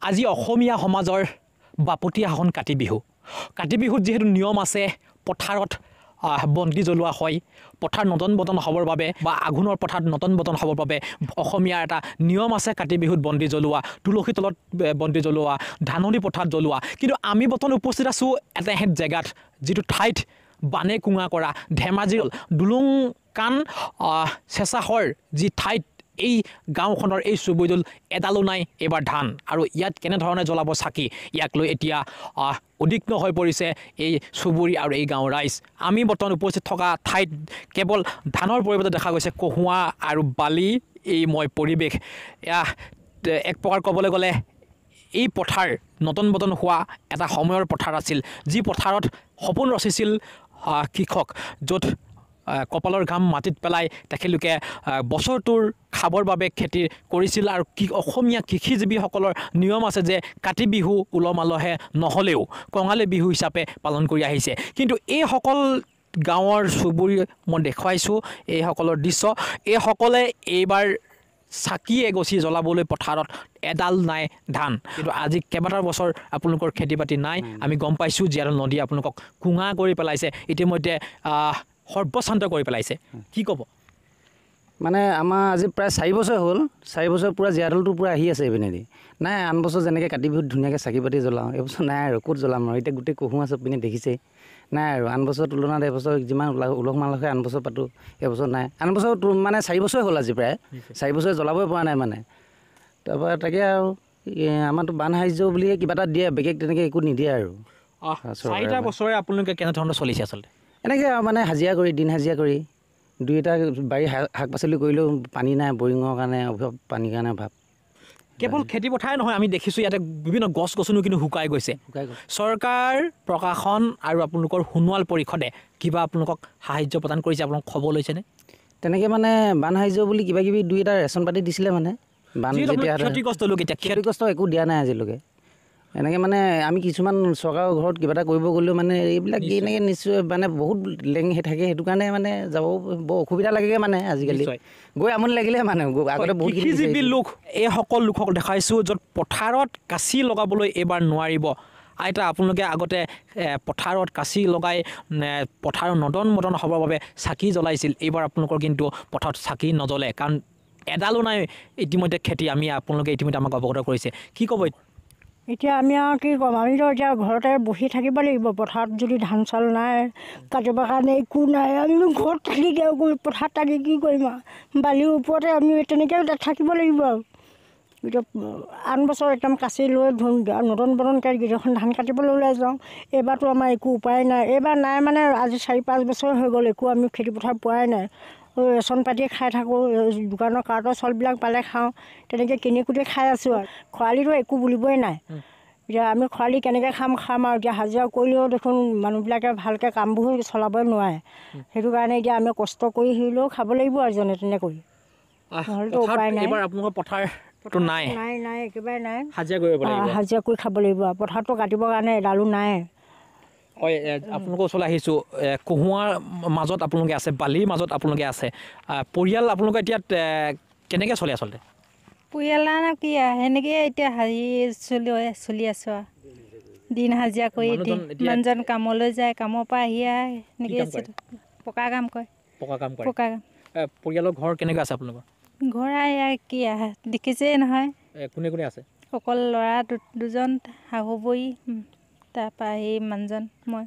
আজি অসমীয়া সমাজৰ বাপতিসাহোন কাতি বিহু। কাতি বিহুত যেহেতু নিয়ম আছে পথাৰত বন্তি জ্বলোৱা হয়, পথাৰ নতুন বতন হ'বৰ বাবে বা আঘোণৰ পথাৰত নতুন বতন হ'বৰ বাবে অসমীয়াৰ এটা নিয়ম আছে কাতি বিহুত বন্তি জ্বলোৱা, তুলসী তলত বন্তি জ্বলোৱা, ধাননি পথাৰত জ্বলোৱা। কিন্তু আমি বৰ্তমান উপস্থিত আছোঁ এটা জেগাত যিটো ঠাইত বানে কুঙা কৰা ধেমাজিৰ দুলুংকান চেঁচাহৰ যি ঠাইত এই গাঁওখনৰ এই চুবুৰীটোত এডালো নাই এইবাৰ ধান, আৰু ইয়াত কেনেধৰণে জ্বলাব চাকি ইয়াক লৈ এতিয়া উদ্বিগ্ন হৈ পৰিছে এই চুবুৰী আৰু এই গাঁৱৰ ৰাইজ। আমি বৰ্তমান উপস্থিত থকা ঠাইত কেৱল ধানৰ পৰিৱৰ্তে দেখা গৈছে কহুৱা আৰু বালি এই পৰিৱেশ। এক প্ৰকাৰ ক'বলৈ গ'লে এই পথাৰ নতুন বতন হোৱা এটা সময়ৰ পথাৰ আছিল, যি পথাৰত সপোন ৰচিছিল কৃষক, য'ত কপালৰ ঘাম মাটিত পেলাই তেখেতলোকে বছৰটোৰ খাবৰ বাবে খেতি কৰিছিল। আৰু অসমীয়া কৃষিজীৱীসকলৰ নিয়ম আছে যে কাতি বিহু উলহ মালহে নহ'লেও কঙালী বিহু হিচাপে পালন কৰি আহিছে। কিন্তু এইসকল গাঁৱৰ চুবুৰী মই দেখুৱাইছোঁ এইসকলৰ দৃশ্য, এইসকলে এইবাৰ চাকি এগছি জ্বলাবলৈ পথাৰত এডাল নাই ধান। কিন্তু আজি কেইবাটাও বছৰ আপোনালোকৰ খেতি বাতি নাই, আমি গম পাইছোঁ। জীয়াঢল নদীয়ে আপোনালোকক কুঙা কৰি পেলাইছে, ইতিমধ্যে সৰ্বশান্ত কৰি পেলাইছে। কি ক'ব? মানে আমাৰ আজি প্ৰায় 4 বছৰ হ'ল, 4 বছৰ পূৰা জীয়াঢলটো পূৰা আহি আছে এইপিনেদি। নাই আন বছৰ যেনেকৈ কাতি বিহুত ধুনীয়াকৈ চাকি পাতি জ্বলাওঁ, এইবছৰ নাই আৰু ক'ত জ্বলাম আৰু। এতিয়া গোটেই কহুৱা চব পিনে দেখিছেই, নাই আৰু আন বছৰ তুলনাত এইবছৰ যিমান উলহ মালহে আন বছৰ পাতোঁ, এইবছৰ নাই। আন বছৰ মানে 4 বছৰে হ'ল আজি প্ৰায় 4 বছৰে জ্বলাবই পৰা নাই মানে। তাৰপৰা তাকে আৰু আমাৰতো বান সাহাৰ্য বুলিয়ে কিবা এটা দিয়ে, বেগেক তেনেকৈ একো নিদিয়ে আৰু। 4টা বছৰে আপোনালোকে কেনেধৰণে চলিছে আচলতে? এনেকৈ আৰু মানে হাজিৰা কৰি, দিন হাজিৰা কৰি, দুই এটা বাৰী শাক পাচলি কৰিলেও পানী নাই, বৰিঙৰ কাৰণে অভাৱ, পানীৰ কাৰণে অভাৱ। কেৱল খেতি পথাৰে নহয়, আমি দেখিছোঁ ইয়াতে বিভিন্ন গছ গছনিও কিন্তু শুকাই গৈছে। চৰকাৰ, প্ৰশাসন আৰু আপোনালোকৰ সোণোৱাল পৰিষদে কিবা আপোনালোকক সাহাৰ্য প্ৰদান কৰিছে, আপোনালোক খবৰ লৈছেনে? তেনেকৈ মানে বান সাহাৰ্য বুলি কিবা কিবি দুই এটা ৰেচন পাতি দিছিলে মানে। বান যেতিয়া ক্ষতিগ্ৰস্ত একো দিয়া নাই আজিলৈকে। এনেকৈ মানে আমি কিছুমান চৰকাৰৰ ঘৰত কিবা এটা কৰিব গ'লেও মানে এইবিলাক এনেকৈ নিশ্চয় মানে বহুত লেং থাকে, সেইটো কাৰণে মানে যাব বৰ অসুবিধা লাগেগৈ মানে আজিকালি। গৈ আমনি লাগিলে মানে আগতে বহুত কৃষিজীৱী লোক এইসকল লোকক দেখাইছোঁ য'ত পথাৰত কাচি লগাবলৈ এইবাৰ নোৱাৰিব। আইতা আপোনালোকে আগতে পথাৰত কাচি লগাই পথাৰৰ নদন মদন হ'বৰ বাবে চাকি জ্বলাইছিল, এইবাৰ আপোনালোকৰ কিন্তু পথাৰত চাকি নজ্বলে, কাৰণ এডালো নাই ইতিমধ্যে খেতি। আপোনালোকে ইতিমধ্যে আমাক অৱগত কৰিছে। কি ক'ব এতিয়া? আমি আৰু কি ক'ম, আমিতো এতিয়া ঘৰতে বহি থাকিব লাগিব। পথাৰত যদি ধান চাউল নাই, কাটিবৰ কাৰণে একো নাই, আমিনো ঘৰত থাকি পথাৰত থাকি কি কৰিম আৰু? বালিৰ ওপৰতে আমি তেনেকৈ থাকিব লাগিব আৰু। এতিয়া আন বছৰ একদম কাচি লৈ নতুন বতনকৈ গোটেইখন ধান কাটিবলৈ ওলাই যাওঁ। এইবাৰতো আমাৰ একো উপায় নাই। এইবাৰ নাই মানে আজি 4-5 বছৰ হৈ গ'ল, একো আমি খেতি পথাৰ পোৱাই নাই। ৰেচন পাতি খাই থাকোঁ, দোকানৰ কাৰ্টৰ চাউলবিলাক পালে খাওঁ, তেনেকৈ কিনি কুটি খাই আছোঁ আৰু। খৰালিতো একো বুলিবই নাই। এতিয়া আমি খৰালি কেনেকৈ খাম আৰু। এতিয়া হাজিৰা কৰিলেও দেখোন মানুহবিলাকে ভালকৈ কামবোৰ চলাবই নোৱাৰে। সেইটো কাৰণে এতিয়া আমি কষ্ট কৰি হ'লেও খাব লাগিব আৰু যেনে তেনে কৰি, নহ'লেতো উপায় নাই। নাই একেবাৰে নাই, হাজিৰা কৰি খাব লাগিব আৰু। পথাৰটো কাটিবৰ কাৰণে এডালো নাই। হয়, আপোনালোকৰ ওচৰলৈ আহিছোঁ। কহুৱাৰ মাজত আপোনালোকে আছে, বালিৰ মাজত আপোনালোকে আছে। পৰিয়াল আপোনালোকে এতিয়া কেনেকৈ চলে আচলতে? পৰিয়াল কি আৰু সেনেকৈয়ে এতিয়া চলি আছোঁ আৰু। দিন হাজিৰা কৰি মানুহজন কামলৈ যায়, কামৰ পৰা আহি সেনেকৈ পকা কাম কৰে। পৰিয়ালৰ ঘৰ কেনেকৈ আছে আপোনালোকৰ? ঘৰ কি দেখিছেই নহয়। কোনে কোনে আছে? অকল ল'ৰা 2জন, শাহু বৈ, তাৰপৰা মানুহজন, মই।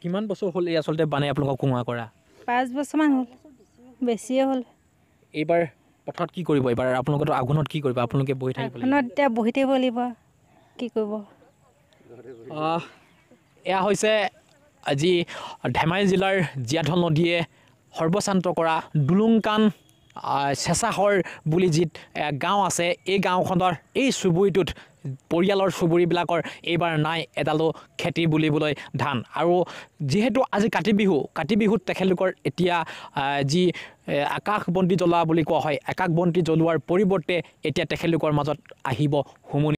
কিমান বছৰ হ'ল এই আচলতে বানে আপোনালোকক কুঙা কৰা? 5 বছৰমান হ'ল, বেছিয়ে হ'ল। এইবাৰ পথাৰত কি কৰিব? এইবাৰ আপোনালোকেতো আঘোণত কি কৰিব? আপোনালোকে বহি থাকিব লাগিব। আঘোণত এতিয়া বহি থাকিব লাগিব, কি কৰিব? এয়া হৈছে আজি ধেমাজি জিলাৰ জীয়াঢল নদীয়ে সৰ্বশান্ত কৰা দুলুংকান চেঁচাহৰ বুলি যি গাঁও আছে, এই গাঁওখনৰ এই চুবুৰীটোত পৰিয়ালৰ চুবুৰীবিলাকৰ এইবাৰ নাই এডালো খেতি বুলিবলৈ ধান। আৰু যিহেতু আজি কাতি বিহুত তেখেতলোকৰ এতিয়া যি আকাশ বন্তি জ্বলোৱা বুলি কোৱা হয়, আকাশ বন্তি জ্বলোৱাৰ পৰিৱৰ্তে এতিয়া তেখেতলোকৰ মাজত আহিব হুমনি।